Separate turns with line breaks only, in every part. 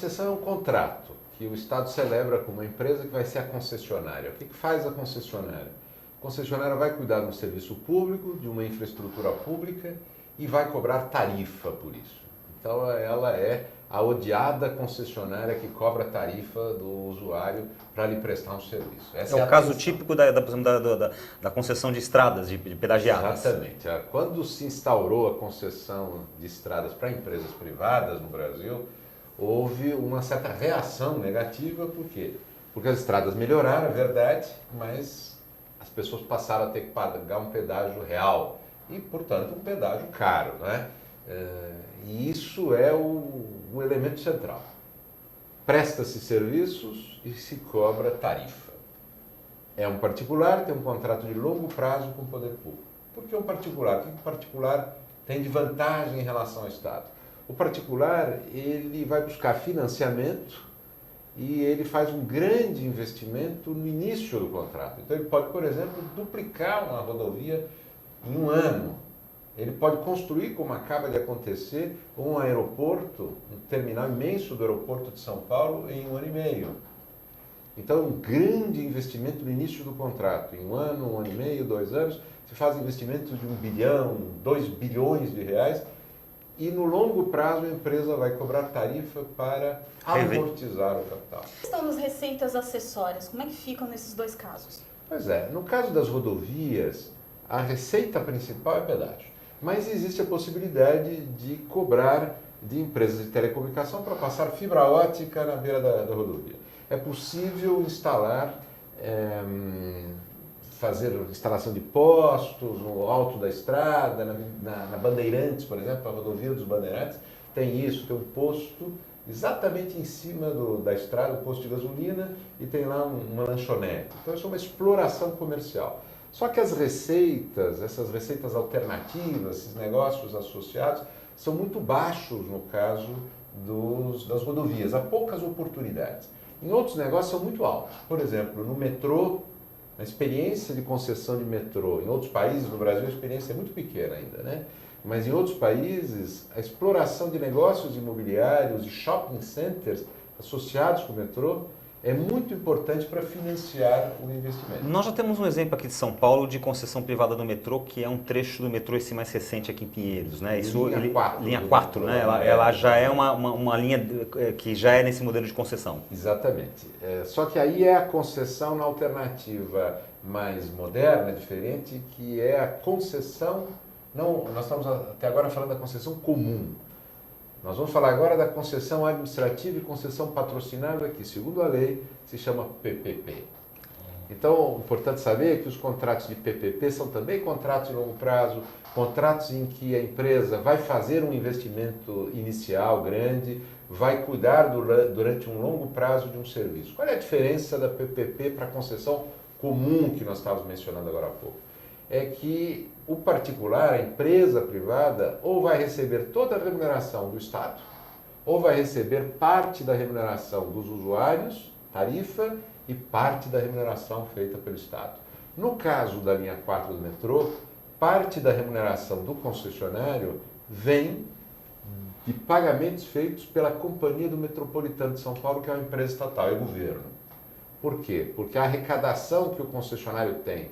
concessão é um contrato que o Estado celebra com uma empresa que vai ser a concessionária. O que faz a concessionária? A concessionária vai cuidar de um serviço público, de uma infraestrutura pública e vai cobrar tarifa por isso. Então ela é a odiada concessionária que cobra tarifa do usuário para lhe prestar um serviço.
Essa é o caso típico da concessão de estradas, de pedagiadas.
Exatamente. Quando se instaurou a concessão de estradas para empresas privadas no Brasil, houve uma certa reação negativa. Por quê? Porque as estradas melhoraram, é verdade, mas as pessoas passaram a ter que pagar um pedágio real e, portanto, um pedágio caro, né? E isso é o elemento central. Presta-se serviços e se cobra tarifa. É um particular, tem um contrato de longo prazo com o poder público. Por que um particular? O que o particular tem de vantagem em relação ao Estado? O particular, ele vai buscar financiamento e ele faz um grande investimento no início do contrato. Então ele pode, por exemplo, duplicar uma rodovia em um ano. Ele pode construir, como acaba de acontecer, um aeroporto, um terminal imenso do aeroporto de São Paulo em 1 ano e meio. Então, um grande investimento no início do contrato. Em um ano e meio, 2 anos, se faz investimentos de 1 bilhão, 2 bilhões de reais e no longo prazo a empresa vai cobrar tarifa para amortizar o capital.
A questão das receitas acessórias, como é que ficam nesses dois casos?
Pois é, no caso das rodovias, a receita principal é pedágio. Mas existe a possibilidade de cobrar de empresas de telecomunicação para passar fibra ótica na beira da rodovia. É possível instalar, fazer instalação de postos no alto da estrada, na Bandeirantes, por exemplo, a rodovia dos Bandeirantes tem isso, tem um posto exatamente em cima da estrada, um posto de gasolina, e tem lá uma lanchonete. Então isso é uma exploração comercial. Só que as receitas, essas receitas alternativas, esses negócios associados, são muito baixos no caso das rodovias. Há poucas oportunidades. Em outros negócios são muito altos. Por exemplo, no metrô, a experiência de concessão de metrô, em outros países, no Brasil a experiência é muito pequena ainda, né? Mas em outros países, a exploração de negócios imobiliários e shopping centers associados com o metrô é muito importante para financiar o investimento.
Nós já temos um exemplo aqui de São Paulo de concessão privada do metrô, que é um trecho do metrô esse mais recente aqui em Pinheiros, né? Isso, linha 4, né? Ela já é uma linha que já é nesse modelo de concessão.
Exatamente. Só que aí é a concessão na alternativa mais moderna, diferente, que é a concessão, não, nós estamos até agora falando da concessão comum. Nós vamos falar agora da concessão administrativa e concessão patrocinada, que, segundo a lei, se chama PPP. Então, importante saber que os contratos de PPP são também contratos de longo prazo, contratos em que a empresa vai fazer um investimento inicial grande, vai cuidar durante um longo prazo de um serviço. Qual é a diferença da PPP para a concessão comum que nós estávamos mencionando agora há pouco? É que o particular, a empresa privada, ou vai receber toda a remuneração do Estado, ou vai receber parte da remuneração dos usuários, tarifa, e parte da remuneração feita pelo Estado. No caso da linha 4 do metrô, parte da remuneração do concessionário vem de pagamentos feitos pela Companhia do Metropolitano de São Paulo, que é uma empresa estatal, é governo. Por quê? Porque a arrecadação que o concessionário tem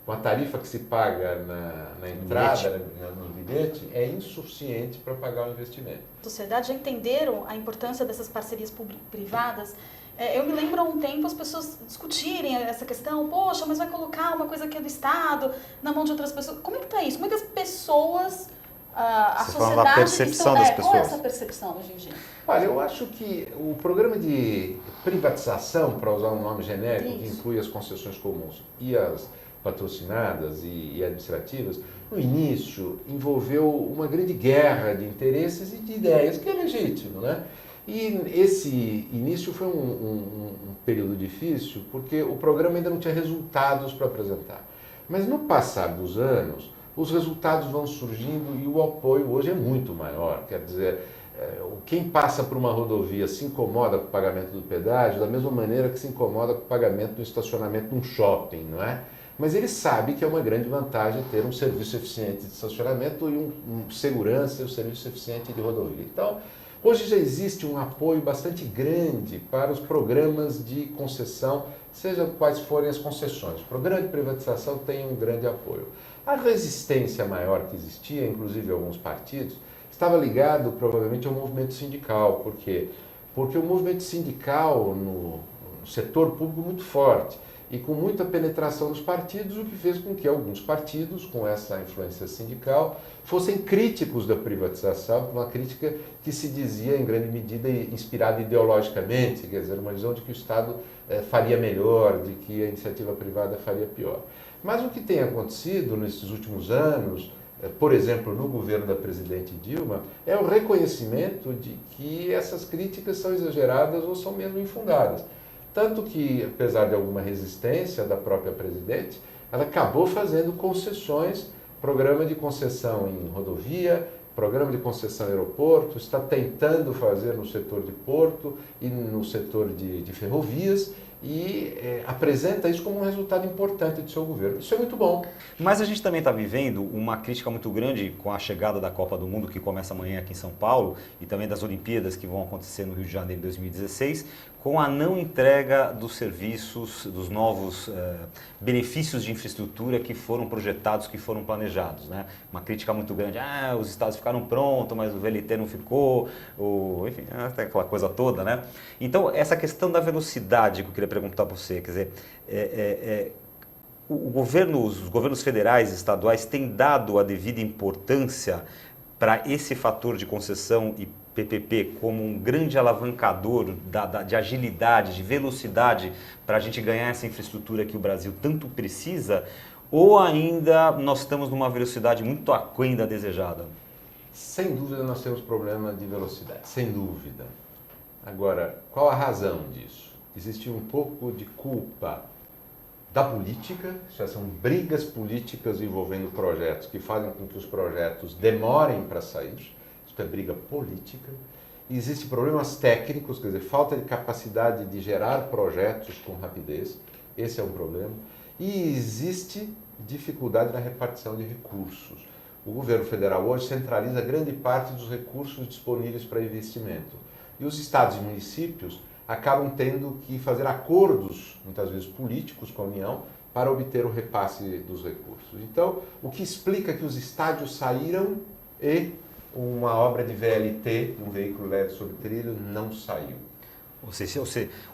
com a tarifa que se paga na entrada, no bilhete, é insuficiente para pagar o investimento.
A sociedade já entenderam a importância dessas parcerias público-privadas. Eu me lembro há um tempo as pessoas discutirem essa questão, poxa, mas vai colocar uma coisa que é do Estado na mão de outras pessoas. Como é que está isso? Como é que as pessoas, a sociedade...
Da percepção das pessoas.
Qual é essa percepção hoje em dia?
Olha, eu acho que o programa de privatização, para usar um nome genérico, que inclui as concessões comuns e as patrocinadas e administrativas, no início envolveu uma grande guerra de interesses e de ideias, que é legítimo, né? E esse início foi um período difícil, porque o programa ainda não tinha resultados para apresentar. Mas no passar dos anos, os resultados vão surgindo e o apoio hoje é muito maior. Quer dizer, quem passa por uma rodovia se incomoda com o pagamento do pedágio da mesma maneira que se incomoda com o pagamento do estacionamento num shopping, não é? Mas ele sabe que é uma grande vantagem ter um serviço eficiente de estacionamento e um segurança e um serviço eficiente de rodovia. Então, Hoje já existe um apoio bastante grande para os programas de concessão, seja quais forem as concessões. O programa de privatização tem um grande apoio. A resistência maior que existia, inclusive alguns partidos, estava ligado provavelmente ao movimento sindical. Por quê? Porque o movimento sindical no setor público muito forte e com muita penetração dos partidos, o que fez com que alguns partidos, com essa influência sindical, fossem críticos da privatização, uma crítica que se dizia em grande medida inspirada ideologicamente, quer dizer, uma visão de que o Estado faria melhor, de que a iniciativa privada faria pior. Mas o que tem acontecido nesses últimos anos, por exemplo, no governo da presidente Dilma, é o reconhecimento de que essas críticas são exageradas ou são mesmo infundadas. Tanto que, apesar de alguma resistência da própria presidente, ela acabou fazendo concessões, programa de concessão em rodovia, programa de concessão em aeroporto, está tentando fazer no setor de porto e no setor de ferrovias, e apresenta isso como um resultado importante do seu governo. Isso é muito bom.
Mas a gente também está vivendo uma crítica muito grande com a chegada da Copa do Mundo, que começa amanhã aqui em São Paulo, e também das Olimpíadas que vão acontecer no Rio de Janeiro em 2016, com a não entrega dos serviços, dos novos benefícios de infraestrutura que foram projetados, que foram planejados, né? Uma crítica muito grande, os estados ficaram prontos, mas o VLT não ficou, enfim, até aquela coisa toda, né? Então, essa questão da velocidade que eu queria perguntar para você, quer dizer, os governos federais e estaduais têm dado a devida importância para esse fator de concessão e PPP como um grande alavancador de agilidade, de velocidade para a gente ganhar essa infraestrutura que o Brasil tanto precisa, ou ainda nós estamos numa velocidade muito aquém da desejada?
Sem dúvida nós temos problema de velocidade, sem dúvida. Agora, qual a razão disso? Existe um pouco de culpa da política, são brigas políticas envolvendo projetos que fazem com que os projetos demorem para sair, isso é briga política. E existem problemas técnicos, quer dizer, falta de capacidade de gerar projetos com rapidez, esse é um problema. E existe dificuldade na repartição de recursos. O governo federal hoje centraliza grande parte dos recursos disponíveis para investimento. E os estados e municípios acabam tendo que fazer acordos, muitas vezes políticos, com a União, para obter o repasse dos recursos. Então, o que explica que os estádios saíram e uma obra de VLT, um veículo leve sobre trilho, não saiu.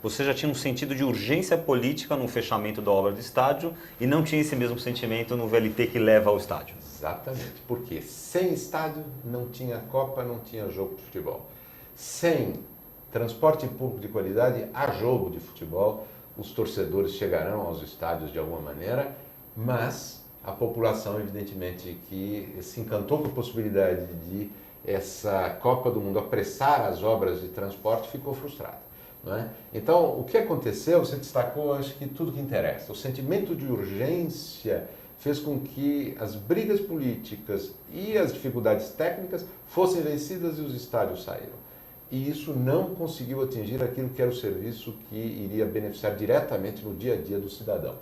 Ou seja, tinha um sentido de urgência política no fechamento da obra do estádio e não tinha esse mesmo sentimento no VLT que leva ao estádio.
Exatamente, porque sem estádio não tinha Copa, não tinha jogo de futebol. Sem transporte público de qualidade, há jogo de futebol, os torcedores chegarão aos estádios de alguma maneira, mas a população, evidentemente, que se encantou com a possibilidade de essa Copa do Mundo apressar as obras de transporte, ficou frustrada. Não é? Então, o que aconteceu, você destacou, acho que tudo que interessa. O sentimento de urgência fez com que as brigas políticas e as dificuldades técnicas fossem vencidas e os estádios saíram. E isso não conseguiu atingir aquilo que era o serviço que iria beneficiar diretamente no dia a dia do cidadão.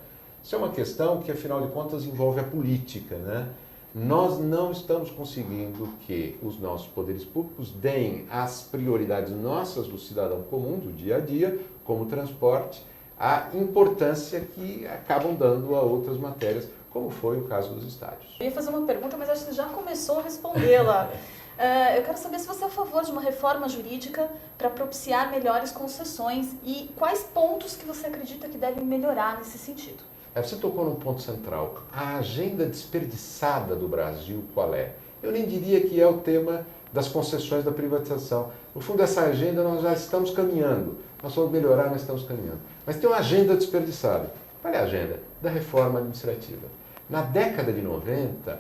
Isso é uma questão que, afinal de contas, envolve a política, né? Nós não estamos conseguindo que os nossos poderes públicos deem as prioridades nossas do cidadão comum, do dia a dia, como transporte, a importância que acabam dando a outras matérias, como foi o caso dos estádios.
Eu ia fazer uma pergunta, mas acho que você já começou a respondê-la. Eu quero saber se você é a favor de uma reforma jurídica para propiciar melhores concessões e quais pontos que você acredita que devem melhorar nesse sentido.
Você tocou num ponto central. A agenda desperdiçada do Brasil, qual é? Eu nem diria que é o tema das concessões da privatização. No fundo, essa agenda nós já estamos caminhando. Nós vamos melhorar, mas estamos caminhando. Mas tem uma agenda desperdiçada. Qual é a agenda? Da reforma administrativa. Na década de 90,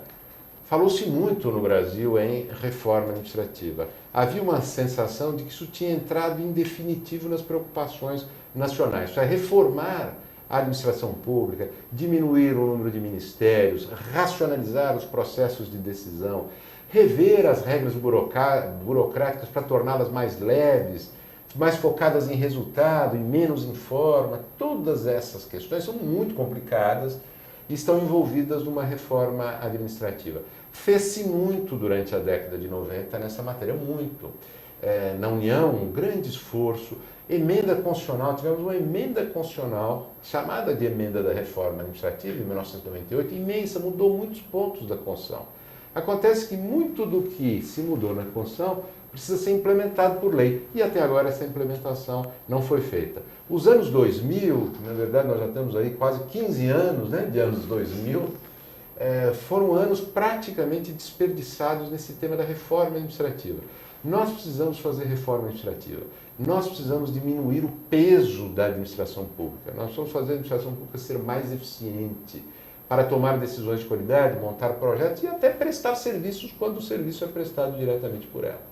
falou-se muito no Brasil em reforma administrativa. Havia uma sensação de que isso tinha entrado em definitivo nas preocupações nacionais. Isso é reformar a administração pública, diminuir o número de ministérios, racionalizar os processos de decisão, rever as regras burocráticas para torná-las mais leves, mais focadas em resultado e menos em forma. Todas essas questões são muito complicadas e estão envolvidas numa reforma administrativa. Fez-se muito durante a década de 90 nessa matéria, muito. na União, um grande esforço. Emenda constitucional, tivemos uma emenda constitucional, chamada de emenda da reforma administrativa, em 1998, imensa, mudou muitos pontos da Constituição. Acontece que muito do que se mudou na Constituição precisa ser implementado por lei, e até agora essa implementação não foi feita. Os anos 2000, na verdade nós já temos aí quase 15 anos, né, de anos 2000, foram anos praticamente desperdiçados nesse tema da reforma administrativa. Nós precisamos fazer reforma administrativa. Nós precisamos diminuir o peso da administração pública. Nós precisamos fazer a administração pública ser mais eficiente para tomar decisões de qualidade, montar projetos e até prestar serviços quando o serviço é prestado diretamente por ela.